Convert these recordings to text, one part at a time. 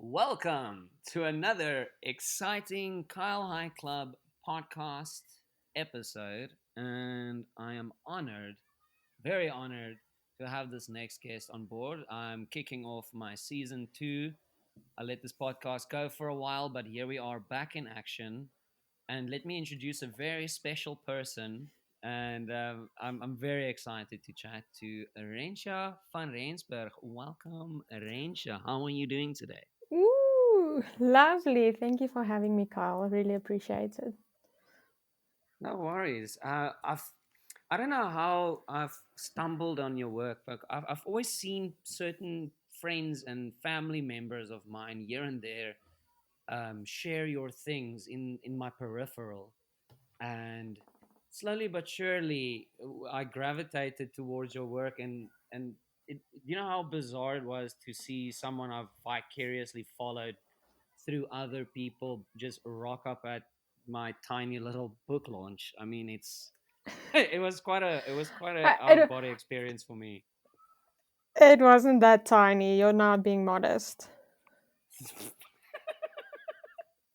Welcome to another exciting Kyle High Club podcast episode. And I am honored, very honored, to have this next guest on board. I'm kicking off my season two. I let this podcast go for a while, but here we are back in action. And let me introduce a very special person. And I'm very excited to chat to Rensia van Rensburg. Welcome, Rensia. How are you doing today? Ooh, lovely. Thank you for having me, Kyle. I really appreciate it. No worries. I don't know how I've stumbled on your work, but I've always seen certain friends and family members of mine here and there share your things in my peripheral, and slowly but surely I gravitated towards your work, and you know how bizarre it was to see someone I've vicariously followed through other people just rock up at my tiny little book launch. I mean, it's it was quite a out of It, body experience for me. it wasn't that tiny. You're not being modest.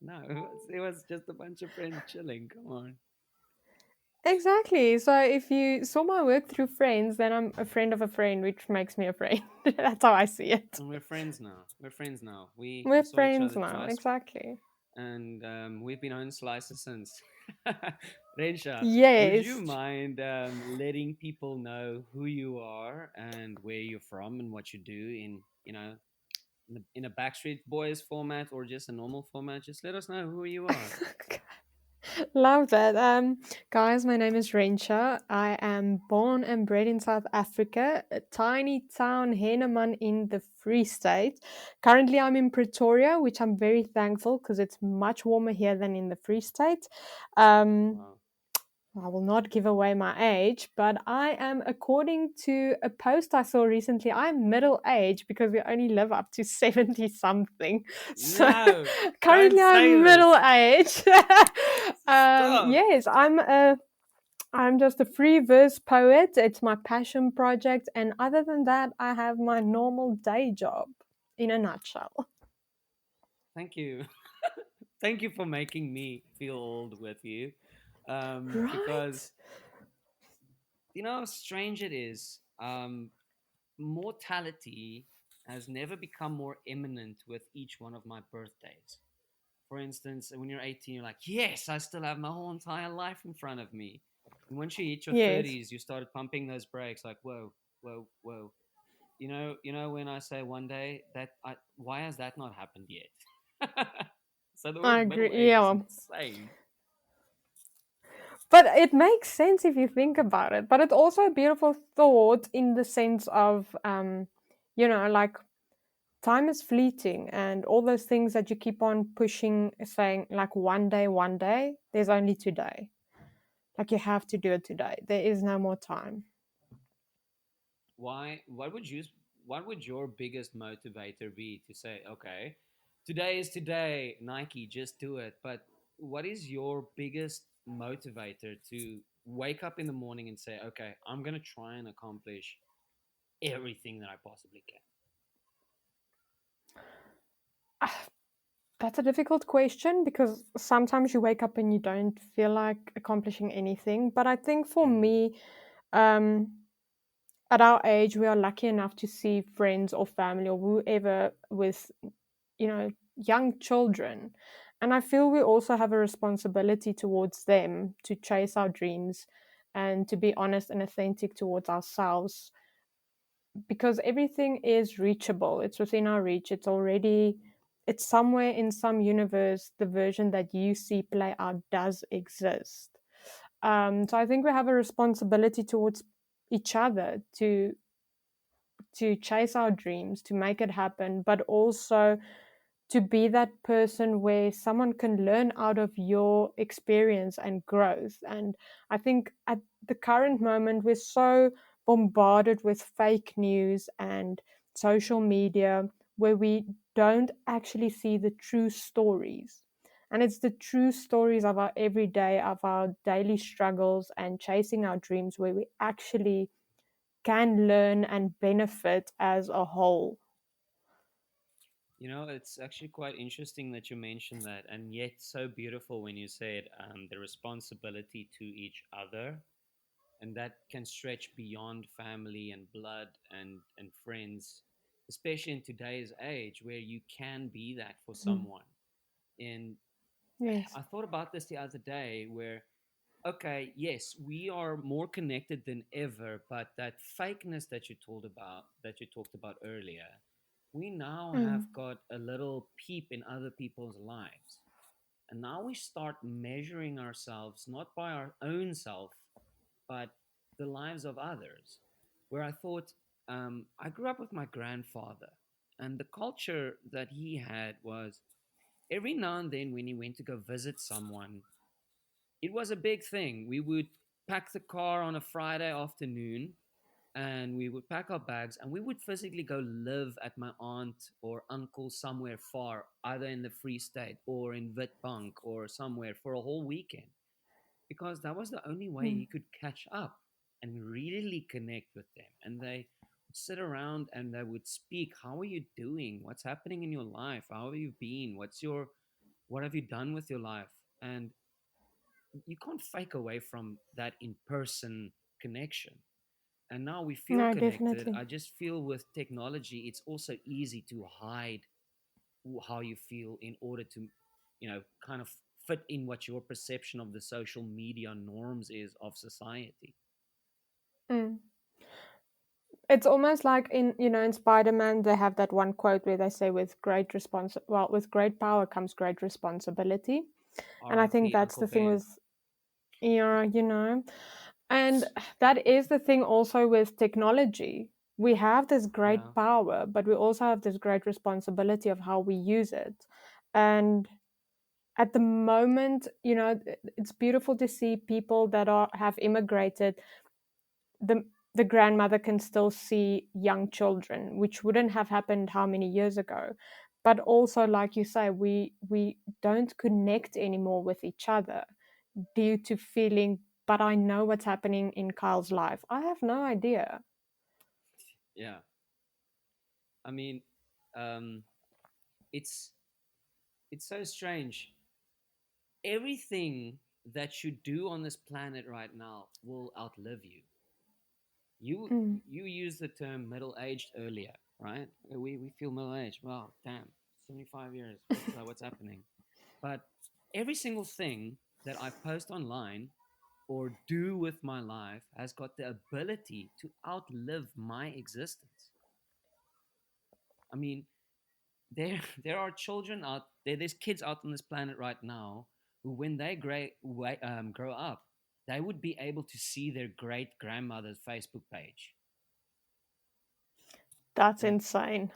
No, it was just a bunch of friends chilling. Come on. Exactly. So if you saw my work through friends, then I'm a friend of a friend, which makes me a friend. That's how I see it. And we're friends now. We're friends now. We We're saw each friends other now. twice, Exactly. and we've been on slices since. Rensha, would you Yes. mind letting people know who you are and where you're from and what you do in a Backstreet Boys format or just a normal format? Just let us know who you are. Love that. Guys, my name is Rensia. I am born and bred in South Africa, a tiny town, Henneman in the Free State. Currently, I'm in Pretoria, which I'm very thankful because it's much warmer here than in the Free State. Um, Wow. I will not give away my age, but I am, according to a post I saw recently, I'm middle age because we only live up to 70 something. So No, don't currently say I'm middle this. age. Stop. Yes, I'm just a free verse poet. It's my passion project. And other than that, I have my normal day job in a nutshell. Thank you. Thank you for making me feel old with you. Because Right? you know how strange it is. Mortality has never become more imminent with each one of my birthdays. For instance, when you're 18, you're like, yes, I still have my whole entire life in front of me. And once you hit your Yes. 30s, you started pumping those brakes like, whoa, whoa, whoa. You know when I say one day, why has that not happened yet? So the I word middle agree. age is Yeah. insane. But it makes sense if you think about it. But it's also a beautiful thought in the sense of, like time is fleeting and all those things that you keep on pushing, saying like one day, there's only today. Like you have to do it today. There is no more time. Why? What would your biggest motivator be to say, okay, today is today, Nike, just do it. But what is your biggest motivator to wake up in the morning and say, okay, I'm gonna try and accomplish everything that I possibly can? Ah, that's a difficult question because sometimes you wake up and you don't feel like accomplishing anything. But I think for Mm. me, um, at our age, we are lucky enough to see friends or family or whoever with, young children. And I feel we also have a responsibility towards them to chase our dreams and to be honest and authentic towards ourselves because everything is reachable. It's within our reach. It's somewhere in some universe, the version that you see play out does exist. So I think we have a responsibility towards each other to chase our dreams, to make it happen, but also to be that person where someone can learn out of your experience and growth. And I think at the current moment, we're so bombarded with fake news and social media where we don't actually see the true stories. And it's the true stories of our everyday, of our daily struggles and chasing our dreams where we actually can learn and benefit as a whole. It's actually quite interesting that you mentioned that, and yet so beautiful when you said the responsibility to each other, and that can stretch beyond family and blood and friends, especially in today's age where you can be that for Mm. someone. And Yes. I thought about this the other day where, okay, yes, we are more connected than ever, but that fakeness that you talked about earlier, we now have Mm. got a little peep in other people's lives. And now we start measuring ourselves not by our own self, but the lives of others. Where I thought, I grew up with my grandfather, and the culture that he had was every now and then when he went to go visit someone, it was a big thing. We would pack the car on a Friday afternoon and we would pack our bags and we would physically go live at my aunt or uncle somewhere far, either in the Free State or in Witbank or somewhere for a whole weekend, because that was the only way Mm. he could catch up and really connect with them. And they would sit around and they would speak, how are you doing? What's happening in your life? How have you been? What have you done with your life? And you can't fake away from that in person connection. And now we feel No, connected. definitely. I just feel with technology, it's also easy to hide how you feel in order to, kind of fit in what your perception of the social media norms is of society. Mm. It's almost like in Spider-Man they have that one quote where they say with great power comes great responsibility. And I think RIP that's Uncle the thing Ben. with and that is the thing also with technology. We have this Yeah. great power, but we also have this great responsibility of how we use it. And at the moment, it's beautiful to see people that have immigrated. The grandmother can still see young children, which wouldn't have happened how many years ago. But also, like you say, we don't connect anymore with each other due to feeling, but I know what's happening in Kyle's life. I have no idea. Yeah. I mean, um, it's it's so strange. Everything that you do on this planet right now will outlive you. You Mm. you used the term middle aged earlier, right? We feel middle aged. Wow, damn, 75 years. What's happening? But every single thing that I post online or do with my life has got the ability to outlive my existence. I mean, there there are children out there. There's kids out on this planet right now who, when they grow up, they would be able to see their great grandmother's Facebook page. That's Like, insane.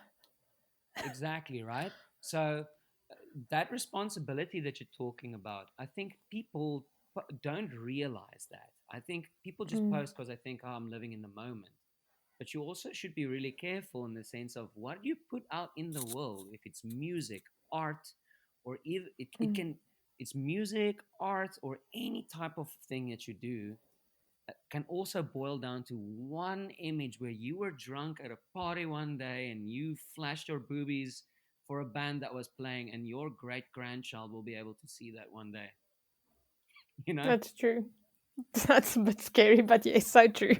exactly, right? So that responsibility that you're talking about, I think people don't realize that. I think people just Mm. post because they think, oh, I'm living in the moment. But you also should be really careful in the sense of what you put out in the world. If it's music, art, or either it Mm. can, it's music, art, or any type of thing that you do, can also boil down to one image where you were drunk at a party one day and you flashed your boobies for a band that was playing, and your great grandchild will be able to see that one day. You know? That's true. That's a bit scary, but yes, so true.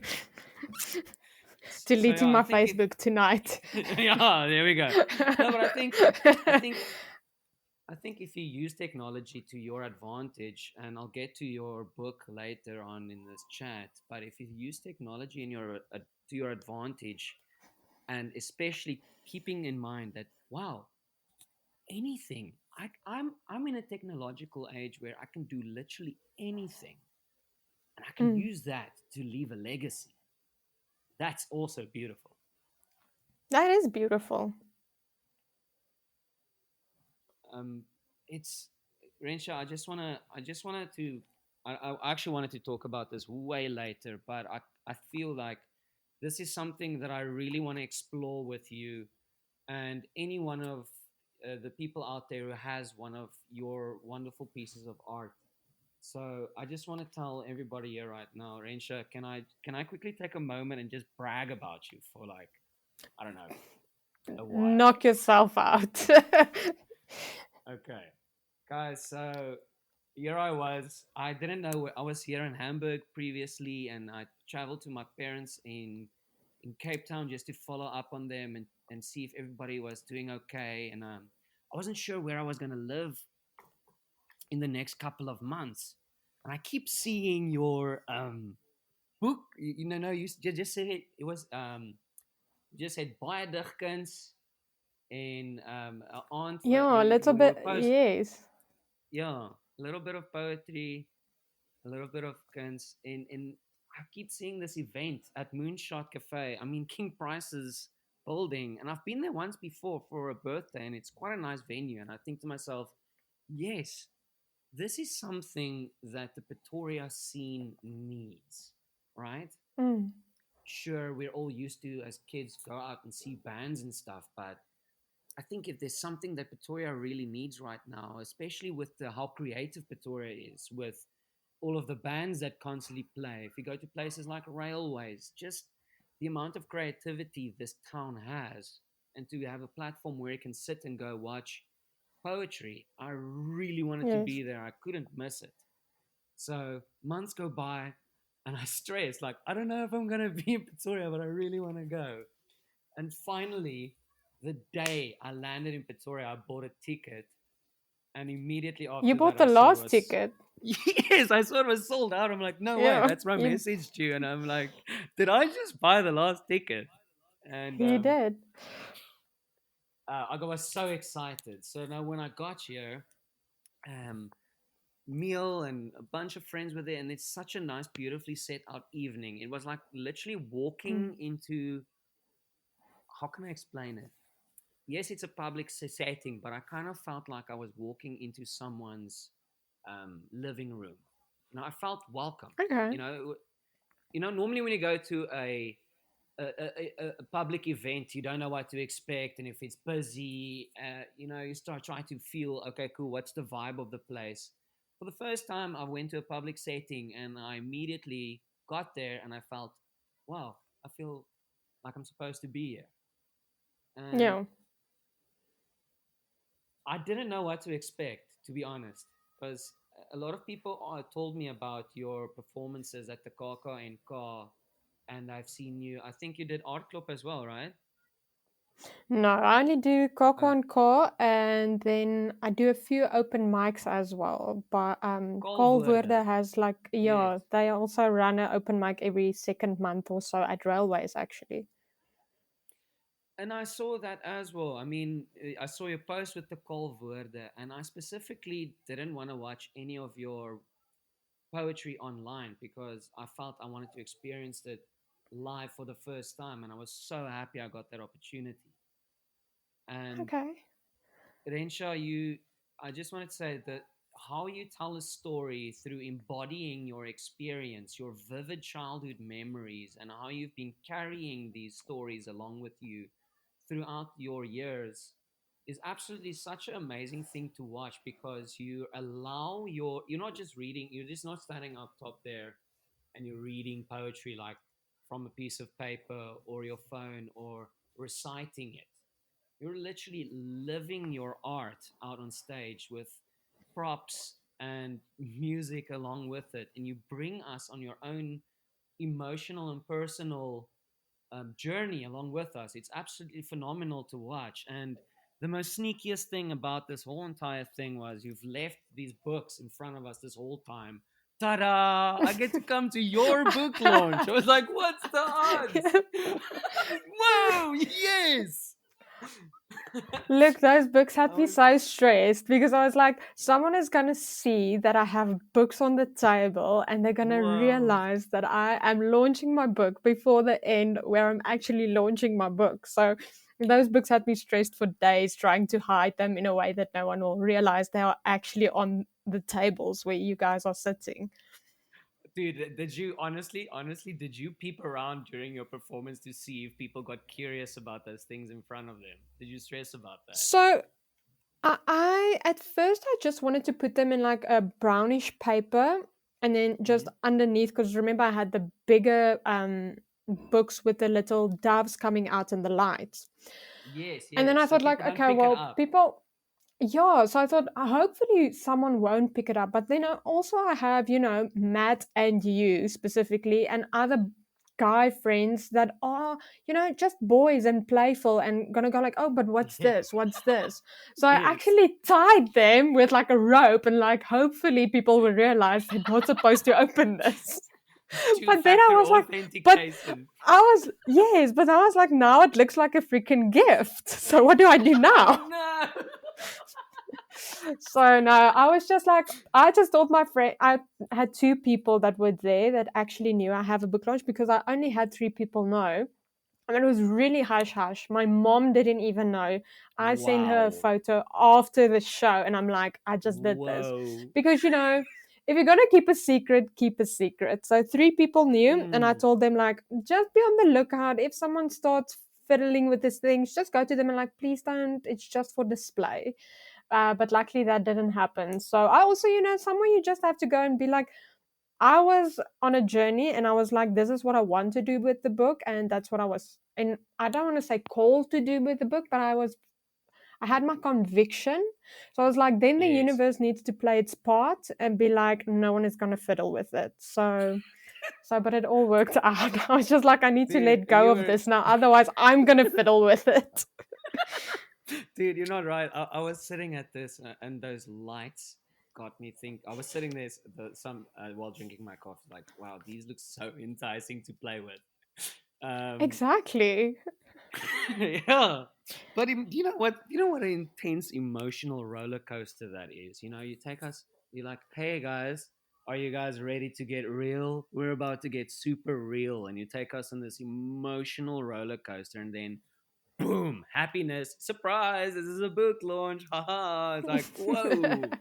So yeah, Deleting I my think if Facebook tonight. yeah, there we go. No, but I think I think if you use technology to your advantage, and I'll get to your book later on in this chat, but if you use technology in to your advantage, and especially keeping in mind that, wow, anything, I'm in a technological age where I can do literally anything, and I can Mm. use that to leave a legacy. That's also beautiful. That is beautiful. um it's Rensha, I just wanted to I actually wanted to talk about this way later, but I feel like this is something that I really want to explore with you and any one of the people out there who has one of your wonderful pieces of art. So I just want to tell everybody here right now, Rensha, can I quickly take a moment and just brag about you for, like, I don't know, a while. Knock yourself out. Okay, guys. So here I was. I didn't know I was here in Hamburg previously, and I traveled to my parents in Cape Town just to follow up on them and see if everybody was doing okay. And I wasn't sure where I was gonna live in the next couple of months. And I keep seeing your book. No, you just said it was you just said baie digkuns and aunt for Yeah, a little your bit, post. yes. Yeah, a little bit of poetry, a little bit of guns, and I keep seeing this event at Moonshot Cafe. I mean, King Price's building, and I've been there once before for a birthday, and it's quite a nice venue. And I think to myself, yes, this is something that the Pretoria scene needs, right? Mm, Sure, we're all used to as kids go out and see bands and stuff, but I think if there's something that Pretoria really needs right now, especially with how creative Pretoria is, with all of the bands that constantly play, if you go to places like railways, just the amount of creativity this town has, and to have a platform where you can sit and go watch poetry, I really wanted to yes. be there. I couldn't miss it. So months go by, and I stress like I don't know if I'm gonna be in Pretoria, but I really want to go. And finally, the day I landed in Pretoria, I bought a ticket, and immediately You after bought that, I the saw it last was ticket. yes, I saw it was sold out. I'm like, no way, Yeah, that's my you message to you, and I'm like, did I just buy the last ticket? And you did. I was so excited. So now when I got here, um, meal and a bunch of friends were there, and it's such a nice, beautifully set out evening. It was like literally Mm. walking into, how can I explain it? Yes, it's a public setting, but I kind of felt like I was walking into someone's living room. I felt welcome. Okay. You know, Normally when you go to a public event, you don't know what to expect, and if it's busy, you start trying to feel, okay, cool, what's the vibe of the place? For the first time, I went to a public setting, and I immediately got there, and I felt, wow, I feel like I'm supposed to be here. And Yeah. I didn't know what to expect, to be honest, because a lot of people told me about your performances at the Kaka and Ka, and I've seen you. I think you did Art Club as well, right? No, I only do Coco Uh, and Co, and then I do a few open mics as well. But Kolwoorde, Kolwoorde has like, yes. yeah, they also run an open mic every second month or so at railways actually. And I saw that as well. I mean, I saw your post with the Kolwoorde, and I specifically didn't want to watch any of your poetry online because I felt I wanted to experience it live for the first time, and I was so happy I got that opportunity. And Okay. Rensha, I just wanted to say that how you tell a story through embodying your experience, your vivid childhood memories, and how you've been carrying these stories along with you throughout your years is absolutely such an amazing thing to watch because you're not just reading, you're just not standing up top there and you're reading poetry like from a piece of paper or your phone or reciting it. You're literally living your art out on stage with props and music along with it, and you bring us on your own emotional and personal journey along with us. It's absolutely phenomenal to watch. And the most sneakiest thing about this whole entire thing was you've left these books in front of us this whole time. Ta-da! I get to come to your book launch. I was like, what's the odds? Whoa! Yes! Look, those books had I me was, so stressed because I was like, someone is going to see that I have books on the table and they're going to whoa. realize that I am launching my book before the end where I'm actually launching my book. So those books had me stressed for days trying to hide them in a way that no one will realize they are actually on the tables where you guys are sitting. Dude, did you honestly, did you peep around during your performance to see if people got curious about those things in front of them? Did you stress about that? So I at first I just wanted to put them in like a brownish paper and then just Mhm. underneath because remember I had the bigger books with the little doves coming out in the lights. Yes, And then I yes. So thought, like, people don't okay, pick it well, up. people, yeah. So I thought, hopefully someone won't pick it up. But then also I have, Matt and you specifically, and other guy friends that are, just boys and playful and gonna go like, oh, but what's Yeah. this? What's this? So I Yes. actually tied them with like a rope and like, hopefully people will realize they're not supposed to open this. But then I Two-factor was like, but authentication. yes, but I was like, now it looks like a freaking gift. So what do I do Oh now? no. So no, I was just like, I just told my friend, I had two people that were there that actually knew I have a book launch because I only had three people know. And it was really hush hush. My mom didn't even know. I sent her a Wow. photo after the show, and I'm like, I just did this. Whoa. Because, if you're going to keep a secret, keep a secret. So three people knew, and I Mm. told them, like, just be on the lookout. If someone starts fiddling with these things, just go to them and, like, please don't. It's just for display. But luckily that didn't happen. So I also, somewhere you just have to go and be like, I was on a journey and I was like, this is what I want to do with the book. And that's what I was, and I don't want to say called to do with the book, but I had my conviction. So I was like, then the Yes. universe needs to play its part and be like, no one is going to fiddle with it. But it all worked out. I was just like, I need to Dude, let go you of were this now. Otherwise, I'm going to fiddle with it. dude, you're not right. I was sitting at this and those lights got me think. I was sitting there while drinking my coffee like, wow, these look so enticing to play with. Um Exactly. yeah. But you know what? You know what an intense emotional roller coaster that is. You take us. You're like, hey guys, are you guys ready to get real? We're about to get super real, and you take us on this emotional roller coaster, and then boom, happiness, surprise! This is a book launch. Haha! It's like, whoa!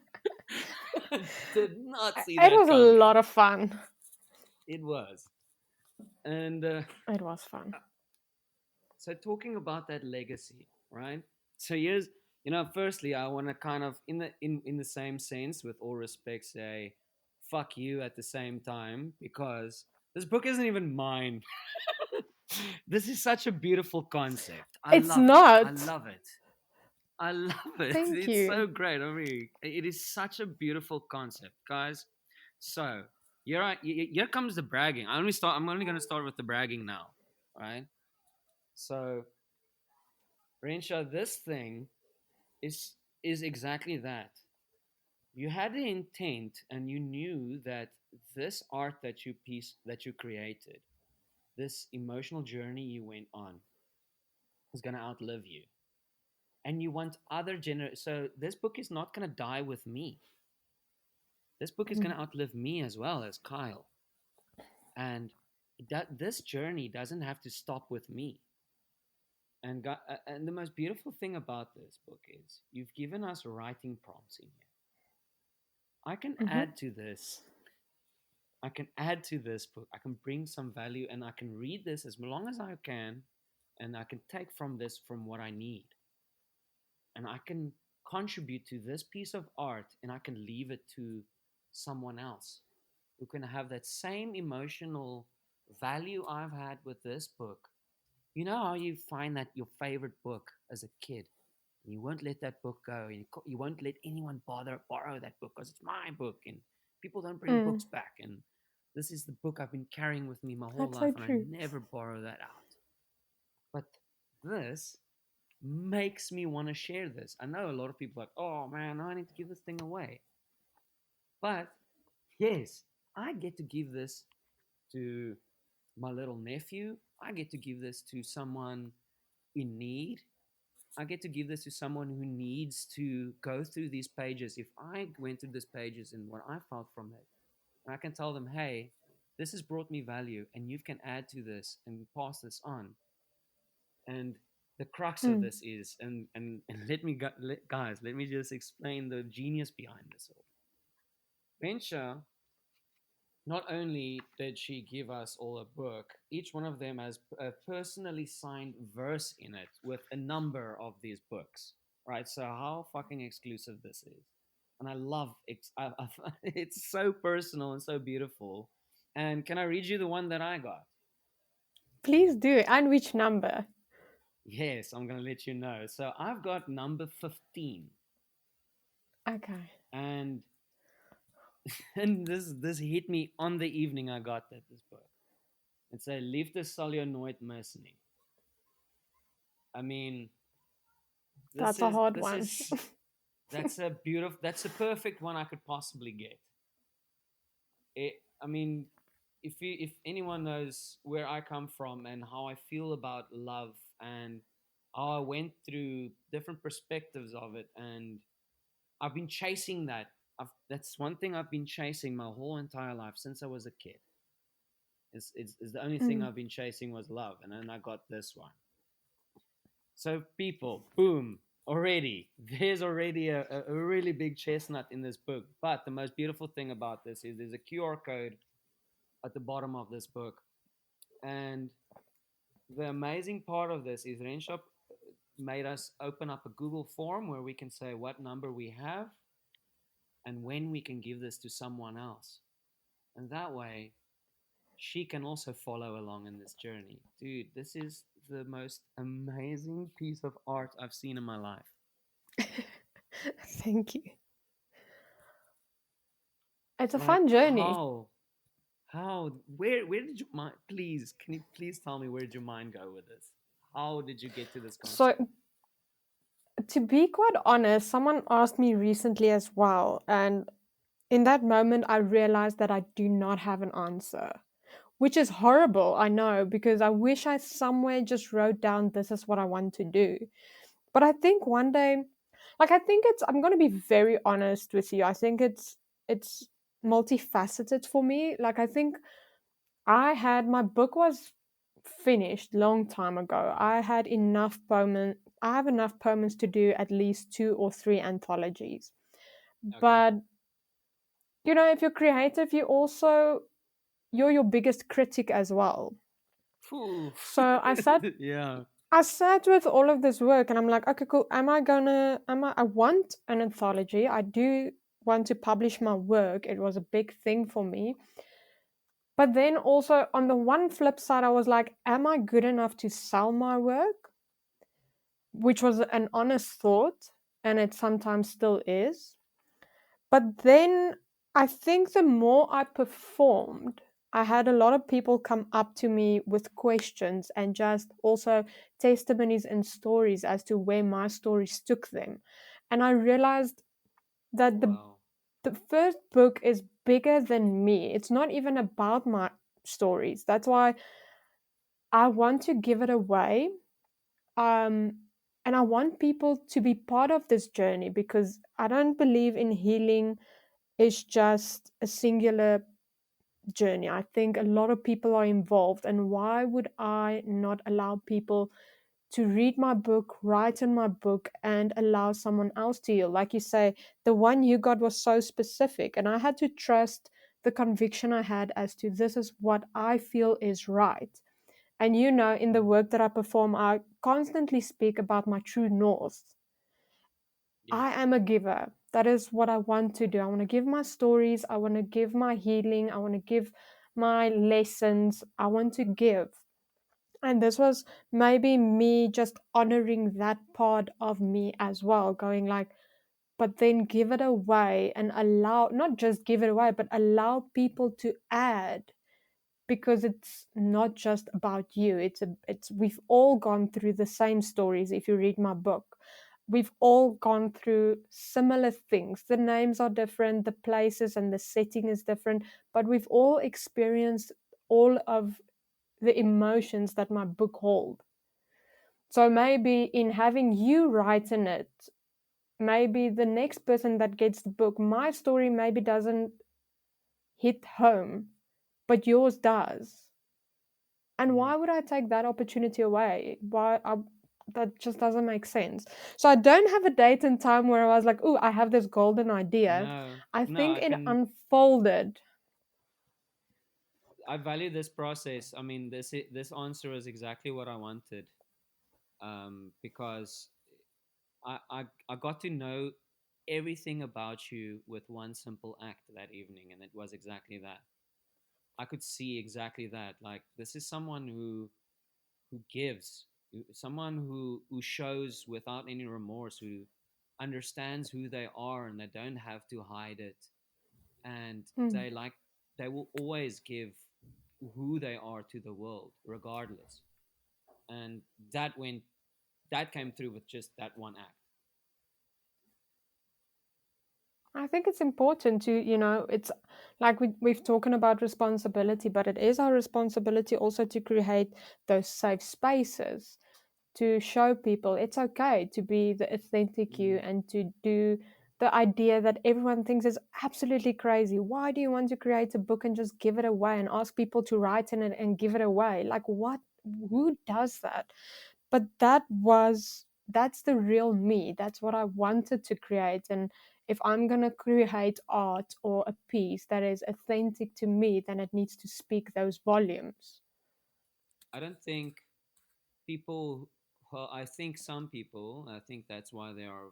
Did not see It that was a coming. lot of fun. It was, and It was fun. so talking about that legacy, right? So firstly, I want to kind of in the same sense, with all respect, say fuck you at the same time, because this book isn't even mine. This is such a beautiful concept. I It's love it. I not. love it. I love it. Thank It's you. so great. I mean, it is such a beautiful concept, guys. So here comes the bragging. I'm only going to start with the bragging now, all right? So Rensha, this thing is is exactly that. You had the intent, and you knew that this art that you created, this emotional journey you went on, is going to outlive you, and you want other So this book is not going to die with me. This book is going to outlive me as well as Kyle, and this journey doesn't have to stop with me. And the most beautiful thing about this book is you've given us writing prompts in here. I can Mm-hmm. add to this. I can add to this book. I can bring some value, and I can read this as long as I can, and I can take from this from what I need. And I can contribute to this piece of art, and I can leave it to someone else who can have that same emotional value I've had with this book. You know how you find that your favorite book as a kid, and you won't let that book go, and you won't let anyone borrow that book because it's my book, and people don't bring Mm, books back, and this is the book I've been carrying with me my whole that's so life, and I true. never borrow that out. But this makes me want to share this. I know a lot of people are like, oh man, I need to give this thing away. But yes, I get to give this to my little nephew. I get to give this to someone in need. I get to give this to someone who needs to go through these pages. If I went through these pages and what I felt from it, and I can tell them, hey, this has brought me value, and you can add to this and pass this on. And the crux of Mm. this is, and guys, let me just explain the genius behind this all. Venture, not only did she give us all a book, each one of them has a personally signed verse in it with a number of these books, right? So how fucking exclusive this is. And I love it. It's so personal and so beautiful. And can I read you the one that I got? Please do. And which number? Yes, I'm gonna let you know. So I've got number 15, Okay. and and this hit me on the evening I got this book. It's a Liefde sal jou nooit mis nie. I mean, That's a hard this one. is that's a perfect one I could possibly get. I mean, if anyone knows where I come from and how I feel about love and how I went through different perspectives of it, and I've been chasing that. That's one thing I've been chasing my whole entire life since I was a kid. Is the only thing Mm. I've been chasing was love, and then I got this one. So people, boom, already there's already a really big chestnut in this book. But the most beautiful thing about this is there's a QR code at the bottom of this book, and the amazing part of this is Renshop made us open up a Google form where we can say what number we have and when we can give this to someone else. And that way, she can also follow along in this journey. Dude, this is the most amazing piece of art I've seen in my life. Thank you. It's a Like, fun journey. where did your mind, please, can you please tell me where did your mind go with this? How did you get to this So, concept? to be quite honest, someone asked me recently as well. And in that moment, I realized that I do not have an answer, which is horrible, I know, because I wish I somewhere just wrote down this is what I want to do. But I think one day, like, I think it's, I'm going to be very honest with you. I think it's multifaceted for me. Like, I think my book was finished long time ago. I had enough poems. I have enough poems to do at least two or three anthologies. Okay. But if you're creative, you're your biggest critic as well. Phew. So Yeah. I sat with all of this work and I'm like, okay, cool. I want an anthology. I do want to publish my work. It was a big thing for me. But then also on the one flip side, I was like, am I good enough to sell my work? Which was an honest thought, and it sometimes still is. But then I think the more I performed, I had a lot of people come up to me with questions and just also testimonies and stories as to where my stories took them. And I realized that Wow. the first book is bigger than me. It's not even about my stories. That's why I want to give it away. Um, and I want people to be part of this journey because I don't believe in healing is just a singular journey. I think a lot of people are involved. And why would I not allow people to read my book, write in my book, and allow someone else to heal? Like you say, the one you got was so specific, and I had to trust the conviction I had as to this is what I feel is right. And in the Mm. work that I perform, I constantly speak about my true north. I Yes. am a giver. That is what I want to do. I want to give my stories. I want to give my healing. I want to give my lessons. I want to give. And this was maybe me just honoring that part of me as well, going like, but then give it away and allow, not just give it away, but allow people to add because it's not just about you. It's we've all gone through the same stories. If you read my book, we've all gone through similar things. The names are different, the places and the setting is different, but we've all experienced all of the emotions that my book hold. So maybe in having you write in it, maybe the next person that gets the book, my story maybe doesn't hit home, but yours does. And Mm. why would I take that opportunity away? That just doesn't make sense. So I don't have a date and time where I was like, "Oh, I have this golden idea." No, I no, think it unfolded. I value this process. I mean, this answer is exactly what I wanted. Because I got to know everything about you with one simple act that evening, and it was exactly that. I could see exactly that. Like, this is someone who gives. someone who shows without any remorse, who understands who they are and they don't have to hide it, and Mm. they like they will always give who they are to the world regardless. And that came through with just that one act. I think it's important to, it's like we've talking about responsibility, but it is our responsibility also to create those safe spaces to show people it's okay to be the authentic you Mm. and to do the idea that everyone thinks is absolutely crazy. Why do you want to create a book and just give it away and ask people to write in it and give it away? Like, what? Who does that? But that's the real me. That's what I wanted to create. And if I'm going to create art or a piece that is authentic to me, then it needs to speak those volumes. I don't think people, well, I think some people, I think that's why there are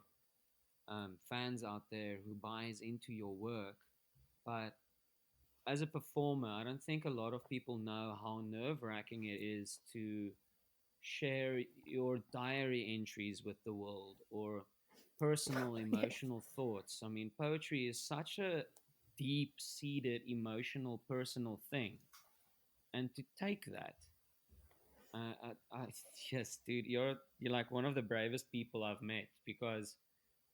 fans out there who buys into your work. But as a performer, I don't think a lot of people know how nerve-wracking it is to share your diary entries with the world, or personal Yes. emotional thoughts. I mean, poetry is such a deep-seated emotional personal thing, and to take that, yes, dude, you're like one of the bravest people I've met, because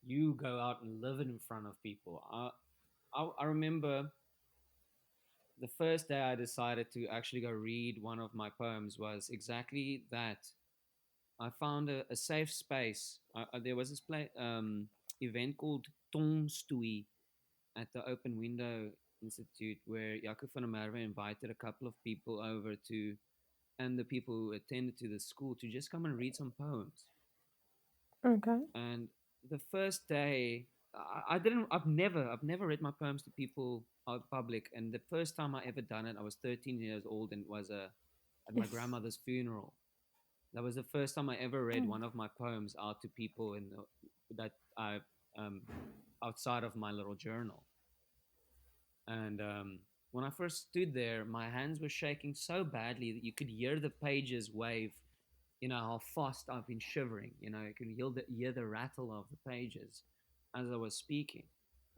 you go out and live it in front of people. I remember the first day I decided to actually go read one of my poems was exactly that. I found a safe space. There was this event called S2E at the Open Window Institute, where Jaco van der Merwe invited a couple of people over to, and the people who attended to the school, to just come and read some poems. Okay. And the first day, I've never read my poems to people out public. And the first time I ever done it, I was 13 years old, and it was at my Yes. grandmother's funeral. That was the first time I ever read Mm. one of my poems out to people that I um, outside of my little journal. And when I first stood there, my hands were shaking so badly that you could hear the pages wave. You know how fast I've been shivering. You know, you could hear the rattle of the pages as I was speaking,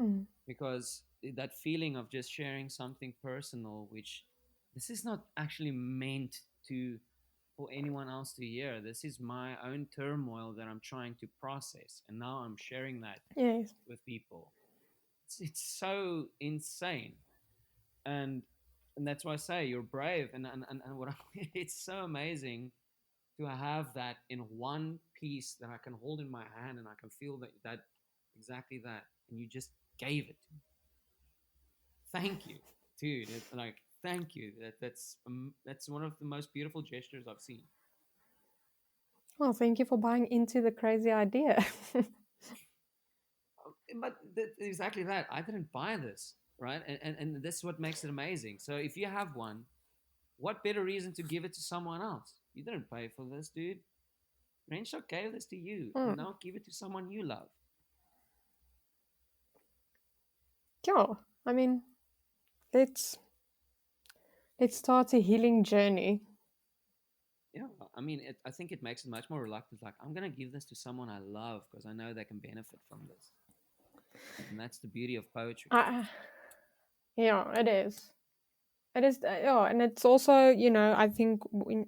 Mm. because that feeling of just sharing something personal, which this is not actually meant to for anyone else to hear. This is my own turmoil that I'm trying to process, and now I'm sharing that Yes. with people. It's so insane, and and that's why I say you're brave, and what it's so amazing to have that in one piece that I can hold in my hand, and I can feel that exactly that, and you just gave it to me. Thank you, dude. It's like thank you. That's one of the most beautiful gestures I've seen. Well, thank you for buying into the crazy idea. But exactly that. I didn't buy this, right? And this is what makes it amazing. So if you have one, what better reason to give it to someone else? You didn't pay for this, dude. Renshaw gave this to you, and Mm. now give it to someone you love. Yeah, I mean, let's let's start a healing journey. Yeah, I mean, I think it makes it much more reluctant. Like, I'm gonna give this to someone I love because I know they can benefit from this, and that's the beauty of poetry. Yeah, it is. It is, yeah, and it's also, I think when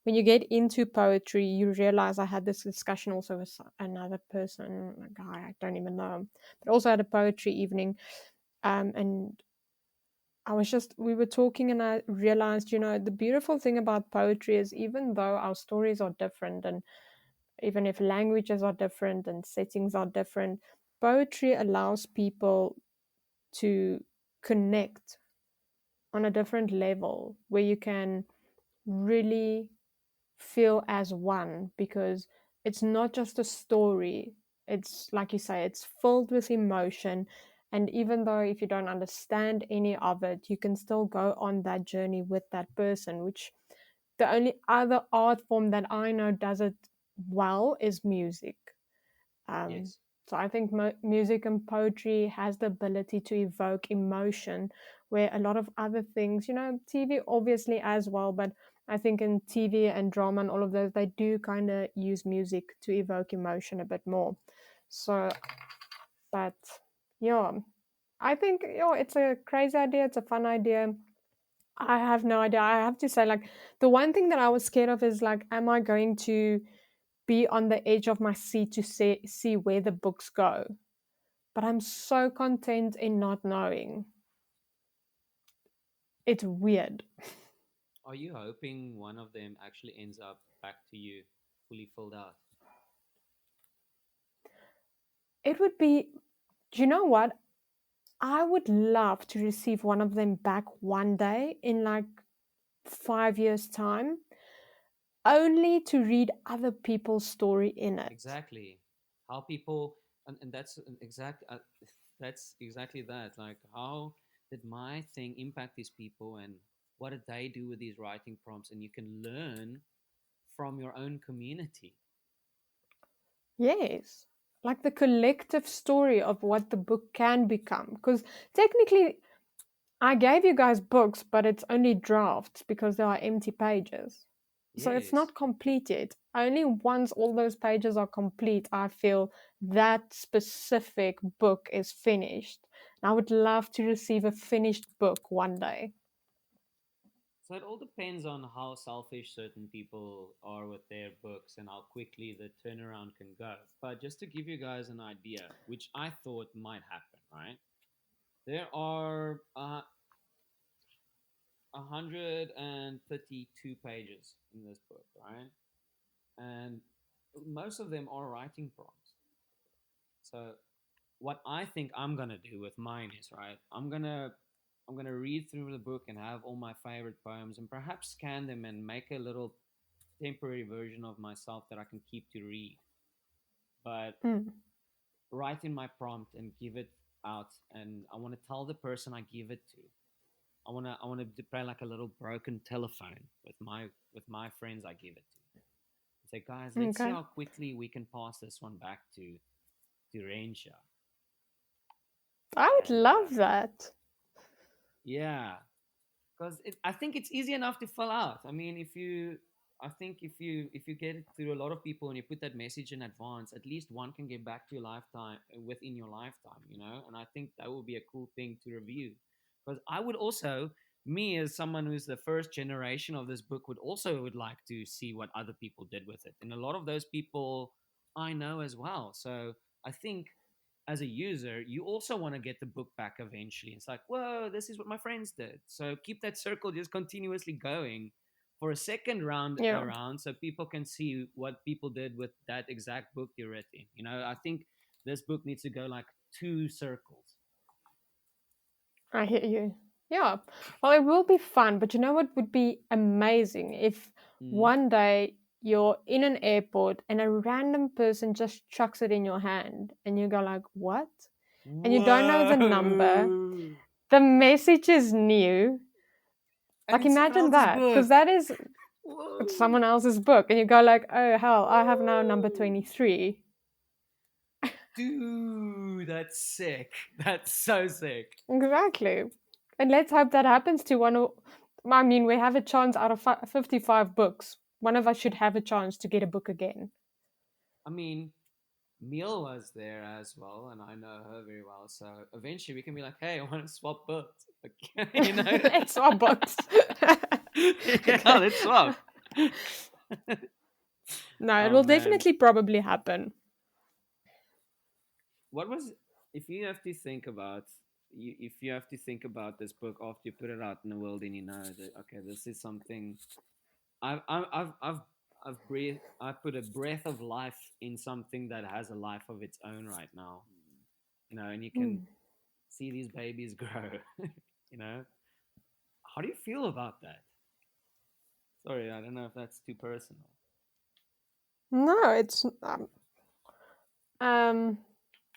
you get into poetry, you realize I had this discussion also with another person, a guy I don't even know, but also at a poetry evening, and we were talking, and I realized, the beautiful thing about poetry is even though our stories are different, and even if languages are different and settings are different, poetry allows people to connect on a different level where you can really feel as one because it's not just a story. It's like you say, it's filled with emotion. And even though if you don't understand any of it, you can still go on that journey with that person, which the only other art form that I know does it well is music. Um, Yes. so I think music and poetry has the ability to evoke emotion, where a lot of other things, TV obviously as well, but I think in TV and drama and all of those, they do kind of use music to evoke emotion a bit more. So, but yeah, I think it's a crazy idea. It's a fun idea. I have no idea. I have to say, like, the one thing that I was scared of is like, am I going to be on the edge of my seat to see where the books go? But I'm so content in not knowing. It's weird. Are you hoping one of them actually ends up back to you fully filled out? It would be, do you know what? I would love to receive one of them back one day in like 5 years' time, only to read other people's story in it. Exactly. How people, and that's exactly that. Like, how did my thing impact these people, and what did they do with these writing prompts? And you can learn from your own community. Yes. Like the collective story of what the book can become. Because technically, I gave you guys books, but it's only drafts because there are empty pages. So it's Yes. not complete yet. Only once all those pages are complete, I feel that specific book is finished. And I would love to receive a finished book one day. So it all depends on how selfish certain people are with their books and how quickly the turnaround can go. But just to give you guys an idea, which I thought might happen, right? There are 132 pages in this book, right? And most of them are writing prompts. So what I think I'm gonna do with mine is, right. I'm gonna read through the book and have all my favorite poems and perhaps scan them and make a little temporary version of myself that I can keep to read. But Mm, write in my prompt and give it out, and I want to tell the person I give it to. I want to play like a little broken telephone with my friends I give it to. And say, guys, let's see okay. how quickly we can pass this one back to Rensia. I would And love that. yeah, because I think it's easy enough to fill out. I mean, I think if you get it through a lot of people and you put that message in advance, at least one can get back to your lifetime within your lifetime, And I think that would be a cool thing to review, because I would also, me as someone who's the first generation of this book, would like to see what other people did with it, and a lot of those people I know as well. So I think as a user, you also want to get the book back eventually. It's like, whoa, this is what my friends did. So keep that circle just continuously going for a second round Yeah, around so people can see what people did with that exact book you read in. I think this book needs to go like two circles. I hear you. Yeah. Well, it will be fun, but you know what would be amazing if Mm. one day you're in an airport and a random person just chucks it in your hand and you go like, "What?" And you don't know the number. Whoa! The message is new. And Like it's someone imagine else's that book. because that is it's Whoa! someone else's book and you go like, "Oh hell, I have now number 23." Dude, that's sick. That's so sick. Exactly. And let's hope that happens to one of, I mean, we have a chance out of 55 books. One of us should have a chance to get a book again. I mean, Neil was there as well, and I know her very well. So eventually, we can be like, "Hey, I want to swap books." Like, Let's swap books. yeah, Okay. let's swap. No, it Oh will man, definitely probably happen. what was if you have to think about if you have to think about this book after you put it out in the world, and you know that okay, this is something I put a breath of life in something that has a life of its own right now, and you can Mm. see these babies grow. you know How do you feel about that? Sorry, I don't know if that's too personal. No, it's um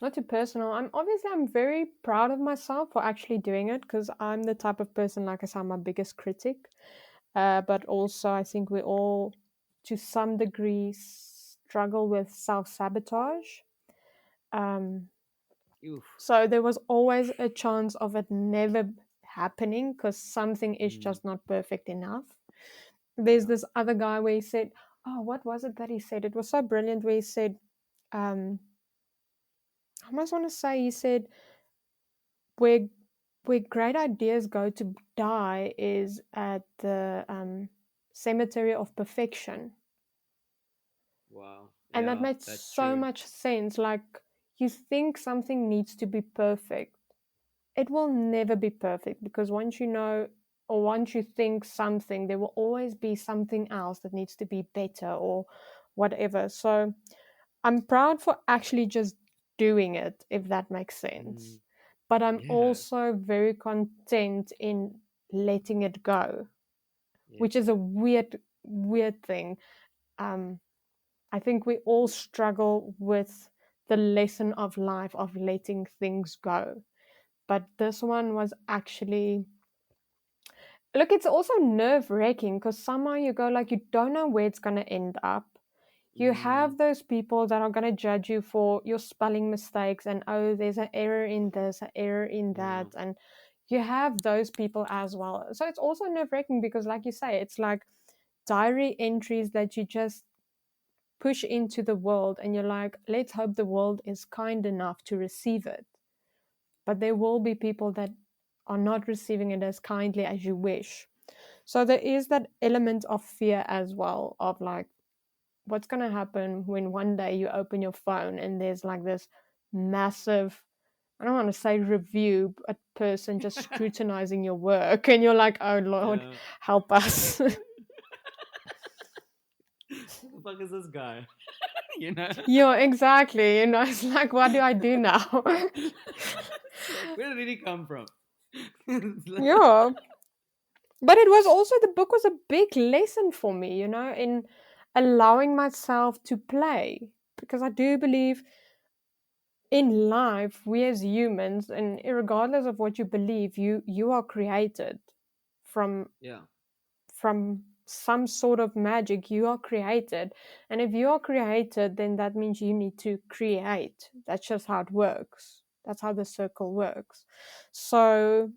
not too personal. I'm very proud of myself for actually doing it because I'm the type of person, like I said, I'm my biggest critic. But also, I think we all, to some degree, struggle with self sabotage. Um, Oof. so there was always a chance of it never happening because something is Mm. just not perfect enough. There's Yeah. this other guy where he said, oh, what was it that he said? It was so brilliant where he said, um, I almost want to say he said, where where great ideas go to die is at the cemetery of perfection. Wow. And that Yeah, made that's so true. much sense. Like, you think something needs to be perfect, it will never be perfect, because once you know, or once you think something, there will always be something else that needs to be better or whatever. So I'm proud for actually just doing it, if that makes Mm, sense. But I'm yeah. also very content in letting it go, which is Yes. a weird thing. Um, I think we all struggle with the lesson of life of letting things go. But this one was actually, look, it's also nerve wracking because somehow you go, like, you don't know where it's going to end up. You Mm, have those people that are going to judge you for your spelling mistakes, and oh, there's an error in this, an error in yeah. that. And you have those people as well. So it's also nerve wracking because, like you say, it's like diary entries that you just push into the world, and you're like, let's hope the world is kind enough to receive it. But there will be people that are not receiving it as kindly as you wish. So there is that element of fear as well, of like, what's going to happen when one day you open your phone and there's like this massive, I don't want to say review, but person just scrutinizing your work, and you're like, oh Lord, Yeah. help us. Who the fuck is this guy? You know? Yeah, exactly. It's like, what do I do now? It's like, where did he come from? It's like, Yeah. But it was also, the book was a big lesson for me, in allowing myself to play. Because I do believe in life, we as humans, and regardless of what you believe, you are created from yeah. from some sort of magic. You are created, and if you are created, then that means you need to create. That's just how it works. That's how the circle works. So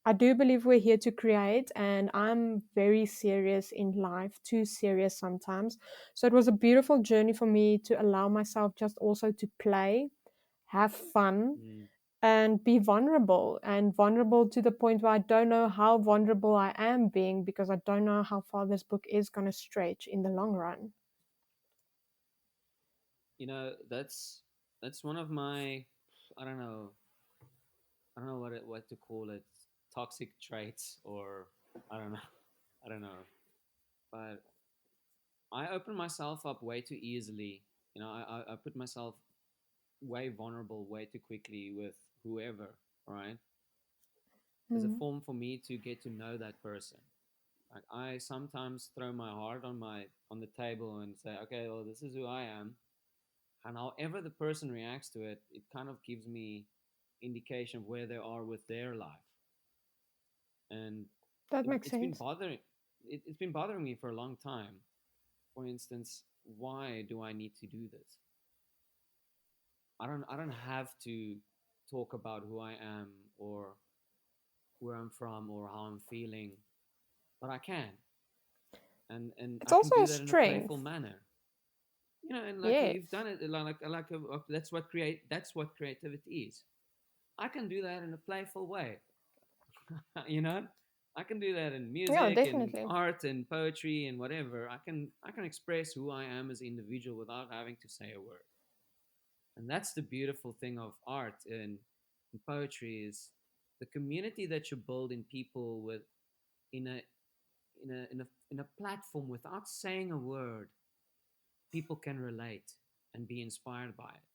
I do believe we're here to create, and I'm very serious in life, too serious sometimes. So it was a beautiful journey for me to allow myself just also to play, have fun, Mm. and be vulnerable, and vulnerable to the point where I don't know how vulnerable I am being, because I don't know how far this book is going to stretch in the long run. That's one of my, I don't know, what to call it, toxic traits, or I don't know, I don't know. But I open myself up way too easily. I put myself way vulnerable way too quickly with whoever, right? As a Mm. form for me to get to know that person. Like, I sometimes throw my heart on the table and say, okay, well, this is who I am, and however the person reacts to it, it kind of gives me indication of where they are with their life. And That makes it's been sense. bothering me for a long time. For instance, why do I need to do this? I don't have to talk about who I am, or where I'm from, or how I'm feeling, but I can, and It's I can also do a that in a playful strength. manner. And like you've Yes. done it, that's what creativity is. I can do that in a playful way. you know I can do that in Yeah, music and definitely. art and poetry and whatever. I can express who I am as an individual without having to say a word. And that's the beautiful thing of art and poetry, is the community that you build in people, with in a in a platform without saying a word. People can relate and be inspired by it.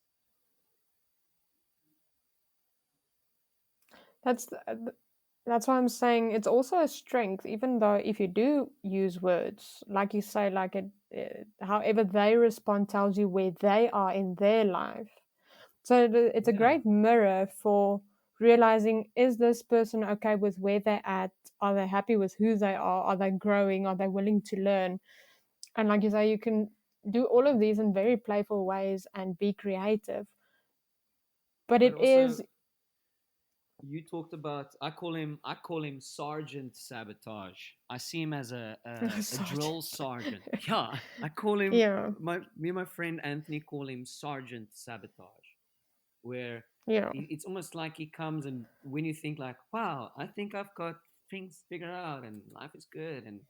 That's that's why I'm saying it's also a strength, even though if you do use words, like you say, like however they respond tells you where they are in their life. So it's a Yeah. great mirror for realizing, is this person okay with where they're at? Are they happy with who they are? Are they growing? Are they willing to learn? And like you say, you can do all of these in very playful ways and be creative. But But it also, is, you talked about, I call him Sergeant Sabotage. I see him as a Sergeant. drill sergeant. Yeah, I call him, Yeah, my me and my friend Anthony call him Sergeant Sabotage, where yeah. it's almost like he comes, and when you think like, wow, I think I've got things figured out and life is good, and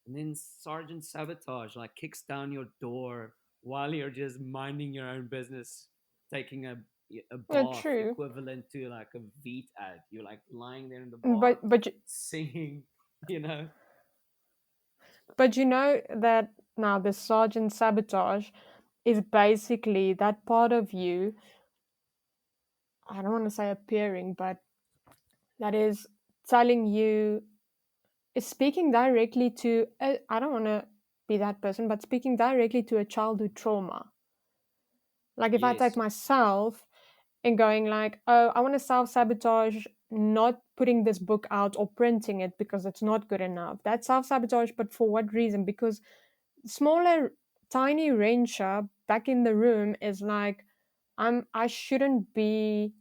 then Sergeant Sabotage like kicks down your door while you're just minding your own business, taking a Yeah, bath true. equivalent to like a Veet ad. You're like lying there in the bath, But singing, you know. but you know that now the sergeant sabotage is basically that part of you. I don't want to say appearing, but that is telling you, is speaking directly to. I don't want to be that person, but speaking directly to a childhood trauma. Like if I take Yes. myself and going like, oh, I want to self sabotage not putting this book out or printing it because it's not good enough. That's self sabotage, but for what reason? Because smaller, tiny Rensia back in the room is like, I shouldn't be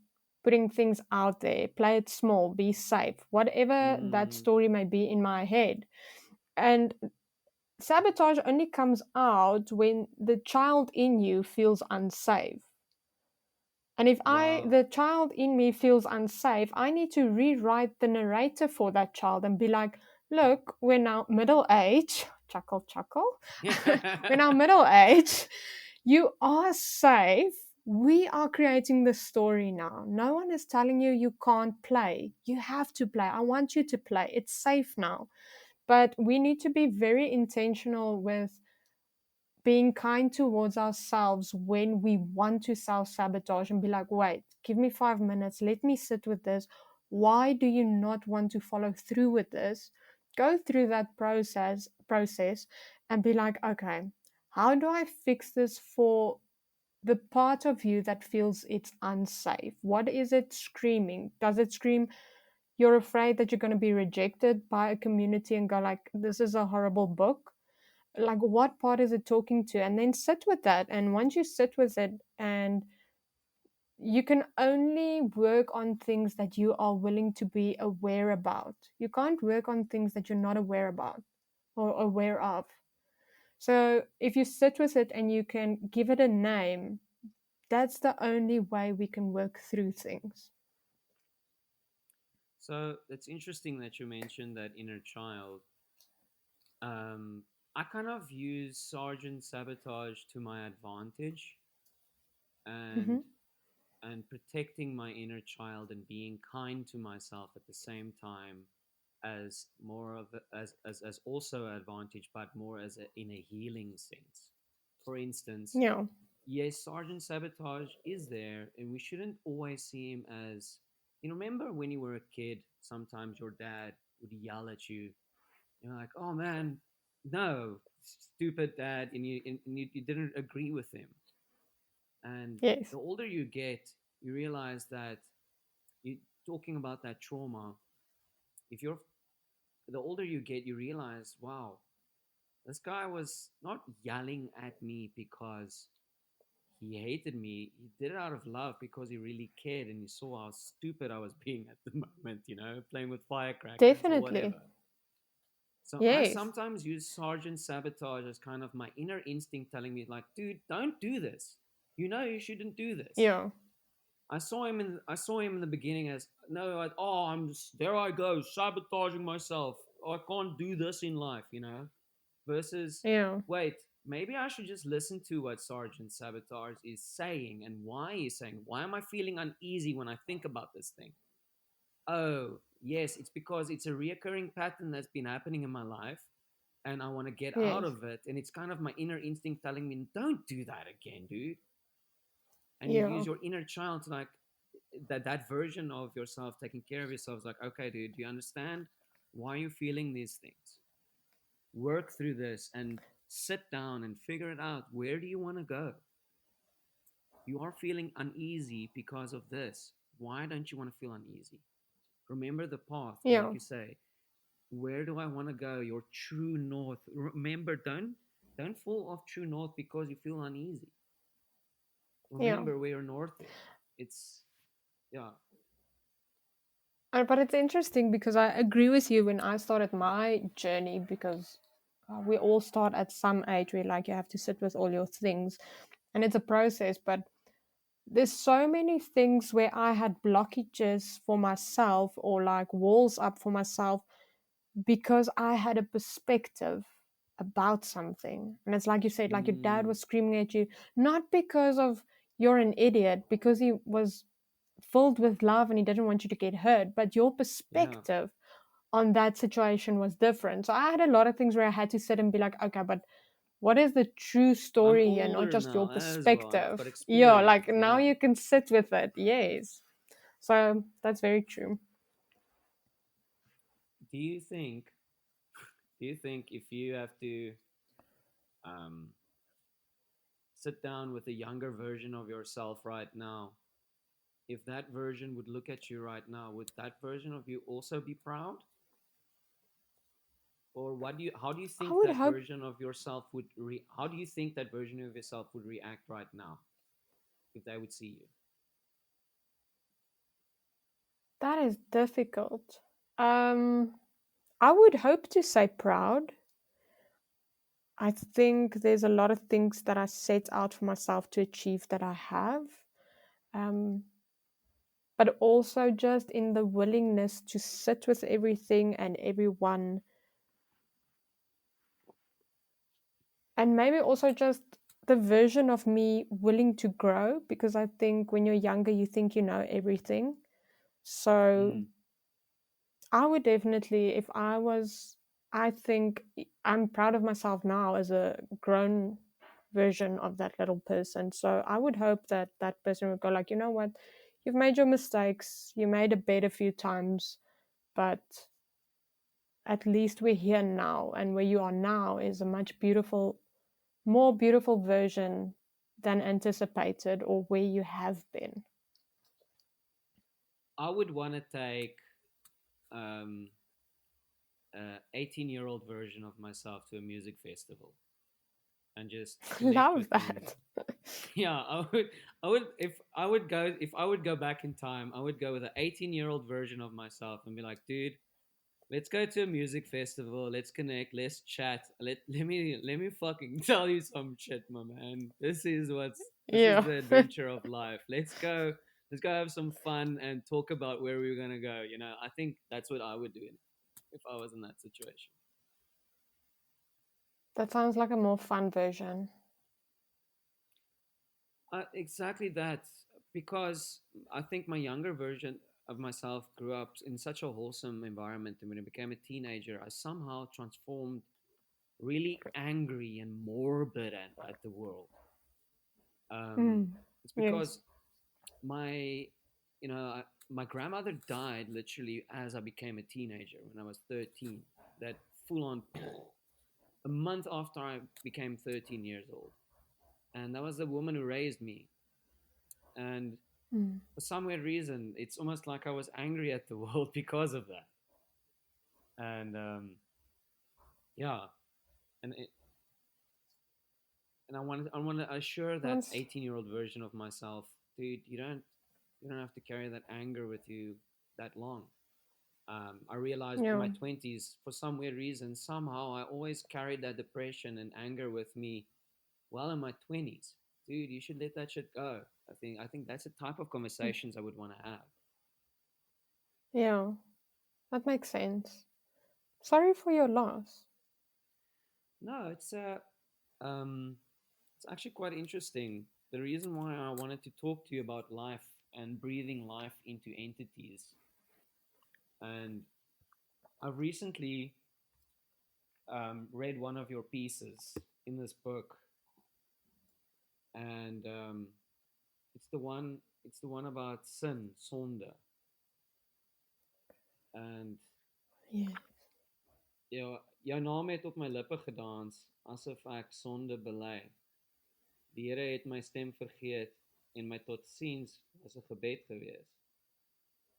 putting things out there. Play it small, be safe, whatever that Mm, story may be in my head. And sabotage only comes out when the child in you feels unsafe. And if wow. the child in me feels unsafe, I need to rewrite the narrative for that child and be like, look, we're now middle age, chuckle, chuckle. We're now middle age. You are safe. We are creating the story now. No one is telling you you can't play. You have to play. I want you to play. It's safe now. But we need to be very intentional with being kind towards ourselves when we want to self sabotage and be like, wait, give me 5 minutes, let me sit with this. Why do you not want to follow through with this? Go through that process and be like, okay, how do I fix this for the part of you that feels it's unsafe? What is it screaming? Does it scream you're afraid that you're going to be rejected by a community and go like, this is a horrible book? Like what part is it talking to? And then sit with that, and once you sit with it, and you can only work on things that you are willing to be aware about. You can't work on things that you're not aware about or aware of. So if you sit with it and you can give it a name, that's the only way we can work through things. So it's interesting that you mentioned that inner child. Um, I kind of use Sergeant Sabotage to my advantage, and Mm-hmm. protecting my inner child and being kind to myself at the same time, as more of as also an advantage, but more as in a healing sense. For instance, Yeah. yes, Sergeant Sabotage is there, and we shouldn't always see him as, remember when you were a kid, sometimes your dad would yell at you. You're like, oh man, no, stupid dad, and you didn't agree with him. And Yes. the older you get, you realize that you talking about that trauma. If you're The older you get, you realize, wow, this guy was not yelling at me because he hated me. He did it out of love because he really cared and he saw how stupid I was being at the moment, playing with firecrackers or Definitely. whatever. So I Yes. sometimes use Sergeant Sabotage as kind of my inner instinct telling me, like, dude, don't do this. You shouldn't do this. Yeah. I saw him in the beginning as, no, there I go, sabotaging myself. I can't do this in life, versus, Yeah. wait, maybe I should just listen to what Sergeant Sabotage is saying and why he's saying. Why am I feeling uneasy when I think about this thing? Oh, yes, it's because it's a reoccurring pattern that's been happening in my life and I want to get out Yes. of it. And it's kind of my inner instinct telling me, don't do that again, dude. And you Yeah. use your inner child to, like, that version of yourself taking care of yourself is like, okay, dude, do you understand why you're feeling these things? Work through this and sit down and figure it out. Where do you want to go? You are feeling uneasy because of this. Why don't you want to feel uneasy? Remember the path, like Yeah. you say. Where do I want to go? Your true north. Remember, don't fall off true north because you feel uneasy. Yeah. Remember where your north is. It's, yeah. But it's interesting because I agree with you when I started my journey because we all start at some age where like you have to sit with all your things and it's a process. But there's so many things where I had blockages for myself or like walls up for myself because I had a perspective about something. And it's like you said, like your dad Mm, was screaming at you, not because of you're an idiot, because he was filled with love and he didn't want you to get hurt, but your yeah. perspective on that situation was different. So I had a lot of things where I had to sit and be like, okay, but what is the true I'm story here, not older just your now as well, and I've got perspective? Yeah, experience. like now Yeah. you can sit with it. Yes. So that's very true. Do you think? Do you think if you have to um, sit down with a younger version of yourself right now, if that version would look at you right now, would that version of you also be proud? Or what do you? How do you I think would that hope version of yourself would? How do you think that version of yourself would react right now if they would see you? that is difficult. Um, I would hope to say proud. I think there's a lot of things that I set out for myself to achieve that I have. Um, but also just in the willingness to sit with everything and everyone, and maybe also just the version of me willing to grow, because I think when you're younger you think you know everything. So Mm. I would definitely, if I was, I think I'm proud of myself now as a grown version of that little person. So I would hope that that person would go like, you know what, you've made your mistakes, you made a bed a few times, but at least we're here now, and where you are now is a much beautiful, more beautiful version than anticipated or where you have been. I would want to take um, a 18-year-old version of myself to a music festival and just connect Love with him. that. Yeah, if I would go back in time, I would go with an 18-year-old version of myself and be like, dude, let's go to a music festival, let's connect, let's chat. Let me fucking tell you some shit, my man. This is Yeah. the adventure of life. Let's go have some fun and talk about where we're gonna go. I think that's what I would do if I was in that situation. That sounds like a more fun version. Exactly that, because I think my younger version of myself grew up in such a wholesome environment, and when I became a teenager, I somehow transformed really angry and morbid at the world. Um, Mm. it's Yes. because my, my grandmother died literally as I became a teenager when I was 13. That full on, a month after I became 13 years old, and that was the woman who raised me. And Mm. for some weird reason, it's almost like I was angry at the world because of that. And yeah, and I want to assure that Once, 18-year-old version of myself, dude, you don't have to carry that anger with you that long. I realized in yeah, my 20s, for some weird reason, somehow I always carried that depression and anger with me while in my 20s. Dude, you should let that shit go. I think that's the type of conversations I would want to have. yeah, that makes sense. Sorry for your loss. No, um, it's actually quite interesting. The reason why I wanted to talk to you about life and breathing life into entities, and I've recently read one of your pieces in this book, and it's the one about sin, sonde, and Yeah. jou naam het op my lippe gedans asof ek sonde bely. Die Here het my stem vergeet en my totsiens was 'n gebed gewees.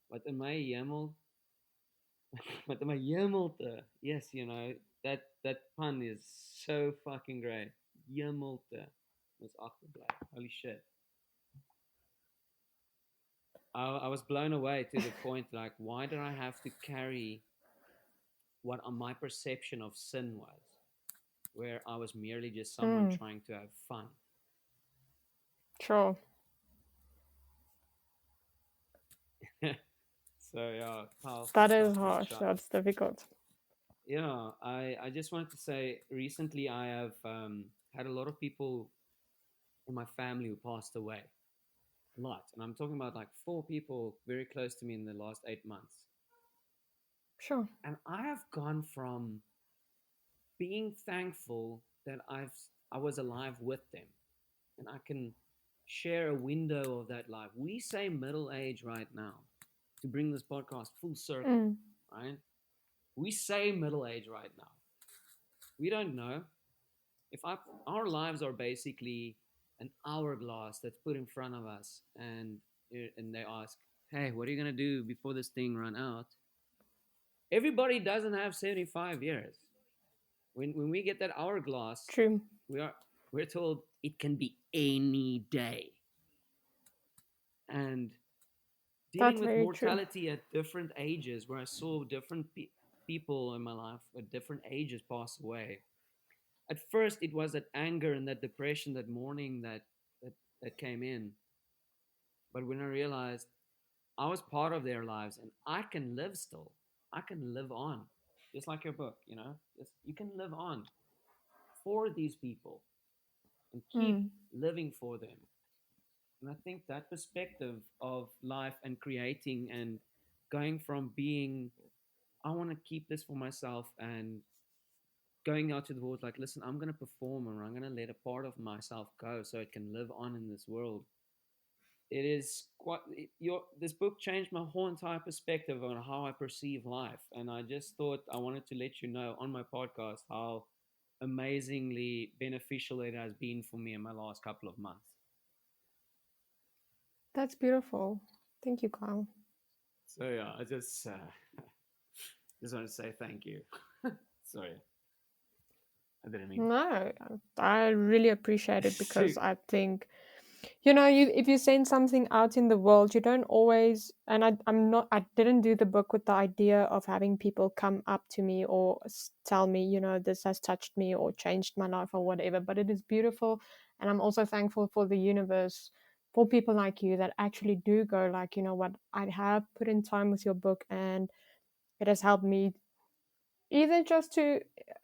Wat in my hemel But my Yemelte, yes, that pun is so fucking great. Yemelte was achterbly. Holy shit. I was blown away to the point like, why did I have to carry what my perception of sin was, where I was merely just someone Mm, trying to have fun. sure. So yeah, powerful That stuff, is harsh. Rensha. That's difficult. Yeah, I just wanted to say recently I have had a lot of people in my family who passed away. A lot. And I'm talking about like four people very close to me in the last 8 months. Sure. And I have gone from being thankful that I was alive with them and I can share a window of that life. We say middle age right now to bring this podcast full circle, Mm, right? We say middle age right now. We don't know if our lives are basically an hourglass that's put in front of us, and they ask, "Hey, what are you gonna do before this thing run out?" Everybody doesn't have 75 years. When we get that hourglass, true. we are we're told it can be any day. And dealing That's with very true. mortality at different ages, where I saw different people in my life at different ages pass away. At first, it was that anger and that depression, that mourning that, that came in. But when I realized I was part of their lives and I can live still, I can live on, just like your book, just, you can live on for these people and keep Mm, living for them. And I think that perspective of life and creating and going from being, I want to keep this for myself, and going out to the world like, listen, I'm going to perform or I'm going to let a part of myself go so it can live on in this world. It is quite, this book changed my whole entire perspective on how I perceive life. And I just thought I wanted to let you know on my podcast how amazingly beneficial it has been for me in my last couple of months. that's beautiful. Thank you, Kyle. So yeah, I just want to say thank you. Sorry, I didn't mean No, I really appreciate it because to. I think, you if you send something out in the world, you don't always. And I didn't do the book with the idea of having people come up to me or tell me, this has touched me or changed my life or whatever. But it is beautiful, and I'm also thankful for the universe, for people like you that actually do go like, what, I have put in time with your book, and it has helped me either just to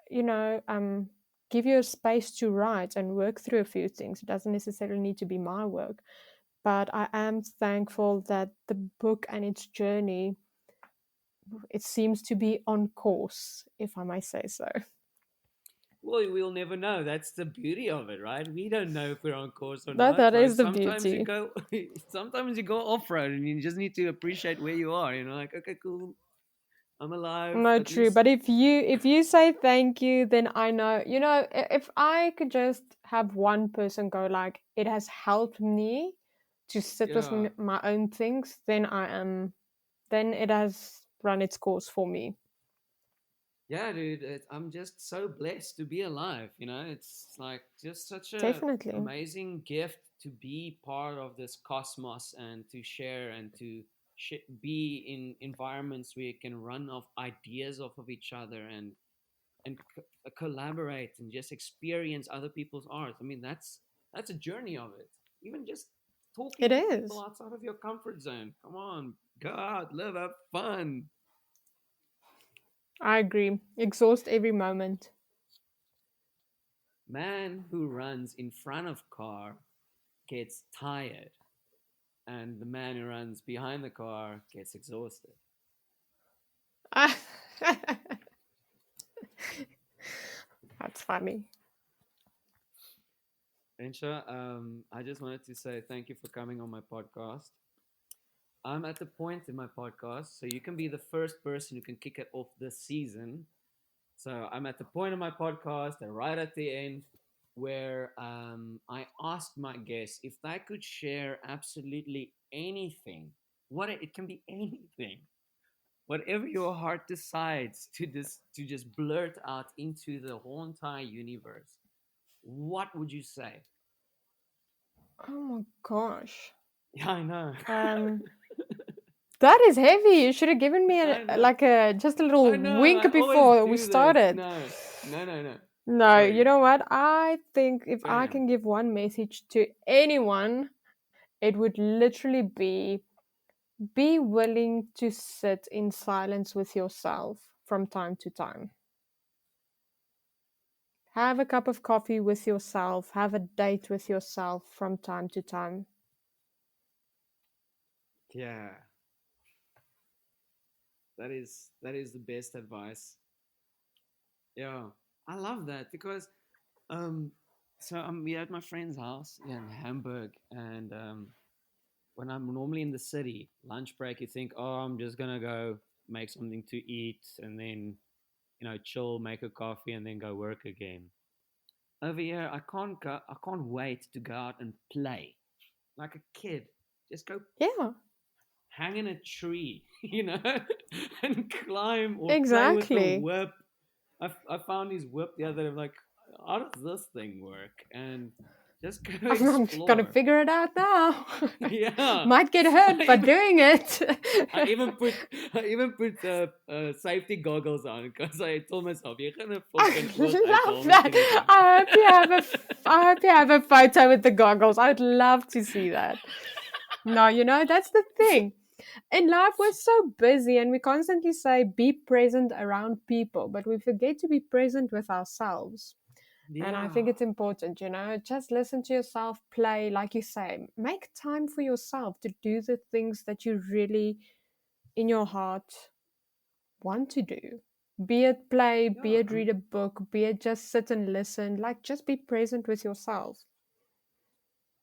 you know um give you a space to write and work through a few things. It doesn't necessarily need to be my work, but I am thankful that the book and its journey, it seems to be on course, if I may say so. Well, we'll never know. That's the beauty of it, right? We don't know if we're on course or that not. that Like is the sometimes you beauty. go, sometimes you go off road, and you just need to appreciate where you are. Like, okay, cool, I'm alive. No, At true. least, But if you say thank you, then I know. If I could just have one person go like, it has helped me to sit with yeah, my own things, then then it has run its course for me. yeah, dude. I'm just so blessed to be alive. It's like just such a Definitely. amazing gift to be part of this cosmos and to share and to be in environments where you can run off ideas off of each other and collaborate and just experience other people's art. I mean, that's a journey of it. Even just talking It to people is. outside of your comfort zone. Come on, go out, live, have fun. I agree. Exhaust every moment. Man who runs in front of car gets tired, and the man who runs behind the car gets exhausted. That's funny. Rensha, I just wanted to say thank you for coming on my podcast. I'm at the point in my podcast, so you can be the first person who can kick it off this season. So I'm at the point of my podcast, right at the end, where I asked my guests if they could share absolutely anything. What it can be anything, whatever your heart decides to just blurt out into the whole entire universe. What would you say? Oh my gosh. Yeah, I know. Um, That is heavy. You should have given me I know. like a just a little I know. I wink always before we do this. started. No. No, no, no. No, you Sorry. know what? I think if Go I ham. can give one message to anyone, it would literally be willing to sit in silence with yourself from time to time. Have a cup of coffee with yourself, have a date with yourself from time to time. Yeah. That is the best advice. Yeah. I love that because so I'm here at my friend's house in Hamburg, and when I'm normally in the city, lunch break, you think, oh, I'm just gonna go make something to eat and then chill, make a coffee, and then go work again. Over here, I can't go. I can't wait to go out and play like a kid. Just go Yeah, hang in a tree, and climb or play with a exactly. whip. I found his whip the other day. I'm like, how does this thing work? And just go I'm gonna explore. figure it out now. Yeah. Might get hurt I by even doing it. I even put I even put safety goggles on because I told myself you're gonna I fucking love uithaal met that. anything. I hope you have a photo with the goggles. I would love to see that. No, that's the thing. In life, we're so busy and we constantly say be present around people, but we forget to be present with ourselves. And I think Yeah. it's important, just listen to yourself, play, like you say, make time for yourself to do the things that you really, in your heart, want to do. Be it play, be Yeah. it read a book, be it just sit and listen, like just be present with yourself.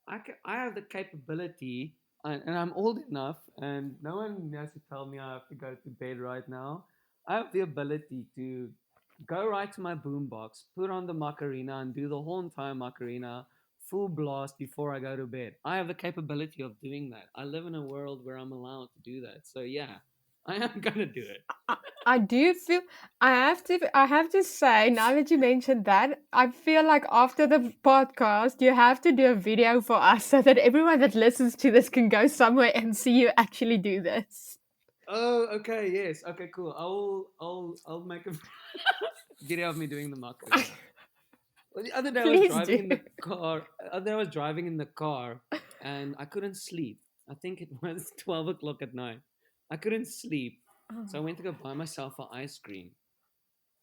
I have the capability, and I'm old enough, and no one has to tell me I have to go to bed right now. I have the ability to go right to my boombox, put on the Macarena, and do the whole entire Macarena full blast before I go to bed. I have the capability of doing that. I live in a world where I'm allowed to do that. So yeah, I am gonna do it. I, I do feel I have to say now that you mentioned that I feel like after the podcast you have to do a video for us so that everyone that listens to this can go somewhere and see you actually do this. Oh, okay, yes, okay, cool. I'll make a video of me doing the Macarena. Well, the other day I was Please driving do. in the car. Other day I was driving in the car, and I couldn't sleep. I think it was 12 o'clock at night. I couldn't sleep, so I went to go buy myself an ice cream.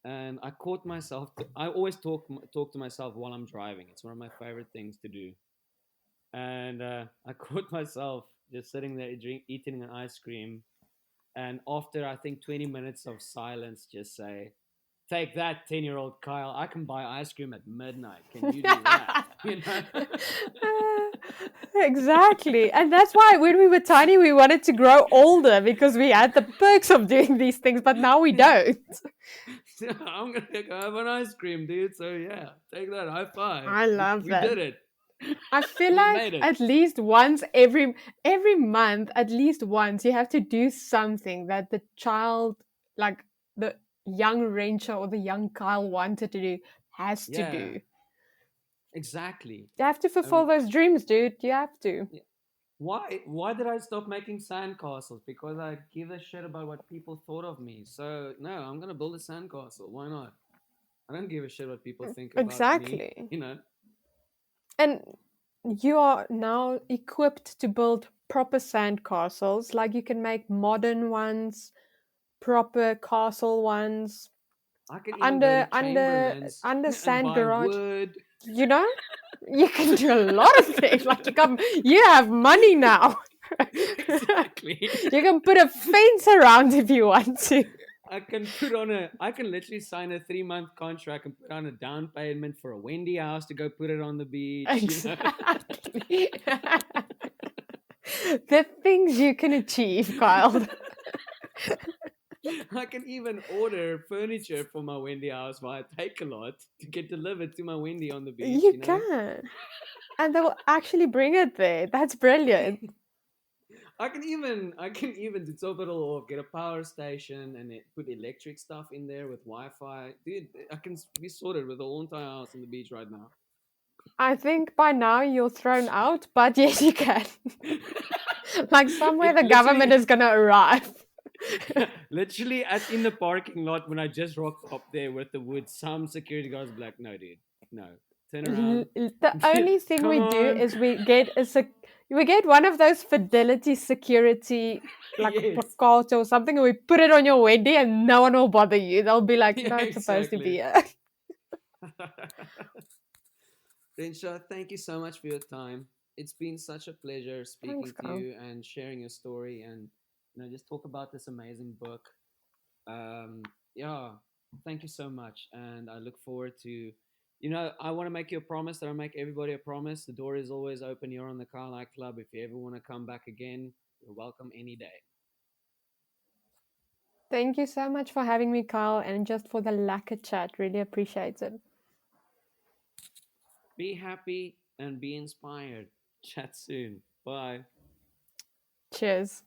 And I caught myself. I always talk to myself while I'm driving. It's one of my favorite things to do. And I caught myself just sitting there eating an ice cream. And after I think 20 minutes of silence, just say, take that, 10-year-old Kyle. I can buy ice cream at midnight. Can you do that? You know? Exactly. And that's why when we were tiny, we wanted to grow older because we had the perks of doing these things, but now we don't. So I'm going to go have an ice cream, dude. So, yeah, take that. High five. I We, love we that. did it. I feel We made like it. at least once every month, at least once, you have to do something that the child, like the young Rensia or the young Kyle wanted to do, has to Yeah, do. exactly. You have to fulfill those dreams, dude. You have to. Yeah. Why did I stop making sandcastles? Because I give a shit about what people thought of me. So no, I'm gonna build a sandcastle. Why not? I don't give a shit what people think about me. Exactly. You know. And you are now equipped to build proper sand castles. Like you can make modern ones, proper castle ones, I can even go to under Chamberlain's and sand buy garage. wood. You know, you can do a lot of things. Like you have money now. Exactly. You can put a fence around if you want to. I can literally sign a 3-month contract and put on a down payment for a Wendy house to go put it on the beach, you know. Exactly. The things you can achieve, Kyle. I can even order furniture for my Wendy house via Takealot to get delivered to my Wendy on the beach, You you know. can. And they will actually bring it there. That's brilliant. I can even to top it all off, get a power station and put electric stuff in there with Wi-Fi. Dude, I can be sorted with the whole entire house on the beach right now. I think by now you're thrown out, but yes, you can. Like somewhere It the government literally, is gonna arrive. literally at in the parking lot when I just rocked up there with the wood, some security guards be like, "No, dude, no, turn around, The only thing come we do on." is we get one of those fidelity security like Yes, placato or something, and we put it on your wedding, and no one will bother you. They'll be like, yeah, "No, it's supposed to be exactly. here." Rensha, thank you so much for your time. It's been such a pleasure Thanks, speaking to Carl. you and sharing your story and just talk about this amazing book. Yeah, thank you so much, and I look forward to. I want to make you a promise that I make everybody a promise. The door is always open here on the Carlisle Club. If you ever want to come back again, you're welcome any day. Thank you so much for having me, Carl, and just for the lacquer chat. Really appreciate it. Be happy and be inspired. Chat soon. Bye. Cheers.